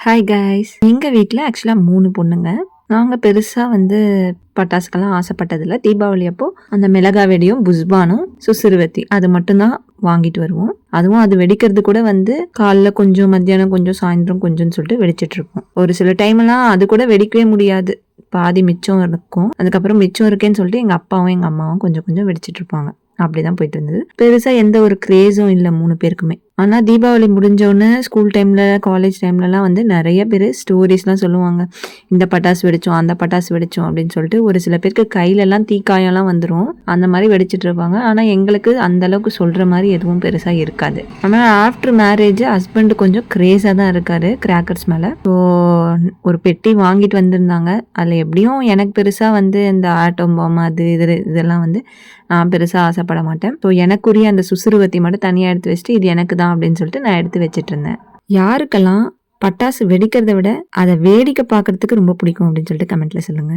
Hi guys, எங்கள் வீட்டில் ஆக்சுவலாக 3 பொண்ணுங்க. நாங்கள் பெருசாக பட்டாசுக்கெல்லாம் ஆசைப்பட்டதில்ல. தீபாவளி அப்போ அந்த மிளகா வெடியும் புஸ்பானும் சுசுறுவத்தி அது மட்டும்தான் வாங்கிட்டு வருவோம். அதுவும் அது வெடிக்கிறது கூட காலைல கொஞ்சம், மத்தியானம் கொஞ்சம், சாயந்தரம் கொஞ்சம்னு சொல்லிட்டு வெடிச்சிட்டு இருப்போம். ஒரு சில டைம்லாம் அது கூட வெடிக்கவே முடியாது, பாதி மிச்சம் இருக்கும். அதுக்கப்புறம் மிச்சம் இருக்கேன்னு சொல்லிட்டு எங்கள் அப்பாவும் எங்கள் அம்மாவும் கொஞ்சம் கொஞ்சம் வெடிச்சிட்டு இருப்பாங்க. அப்படிதான் போயிட்டு இருந்தது. பெருசா எந்த ஒரு கிரேஸும் இல்லை 3 பேருக்குமே. ஆனா தீபாவளி முடிஞ்சோடனே ஸ்கூல் டைம்ல, காலேஜ் டைம்லலாம் நிறைய பேர் ஸ்டோரிஸ்லாம் சொல்லுவாங்க. இந்த பட்டாசு வெடிச்சோம், அந்த பட்டாசு வெடிச்சோம் அப்படின்னு சொல்லிட்டு. ஒரு சில பேருக்கு கையிலலாம் தீக்காயம்லாம் வந்துடும், அந்த மாதிரி வெடிச்சிட்டு இருப்பாங்க. ஆனா எங்களுக்கு அந்த அளவுக்கு சொல்ற மாதிரி எதுவும் பெருசா இருக்காது. ஆனா ஆஃப்டர் மேரேஜ் ஹஸ்பண்ட் கொஞ்சம் கிரேஸா தான் இருக்காரு கிராக்கர்ஸ் மேல. ஸோ ஒரு பெட்டி வாங்கிட்டு வந்திருந்தாங்க. அதுல எப்படியும் எனக்கு பெருசா இந்த ஆட்டம் பாம் அது இதெல்லாம் நான் பெருசா ஆசைப்பட மாட்டேன். ஸோ எனக்குரிய அந்த சுசுறுவத்தி மட்டும் தனியா எடுத்து வச்சுட்டு இது எனக்கு தான் அப்படின்னு சொல்லிட்டு நான் எடுத்து வச்சிட்டு இருந்தேன். யாருக்கெல்லாம் பட்டாசு வெடிக்கிறத விட அதை வேடிக்கை பார்க்கறதுக்கு ரொம்ப பிடிக்கும் அப்படின்னு சொல்லிட்டு கமெண்ட்ல சொல்லுங்க.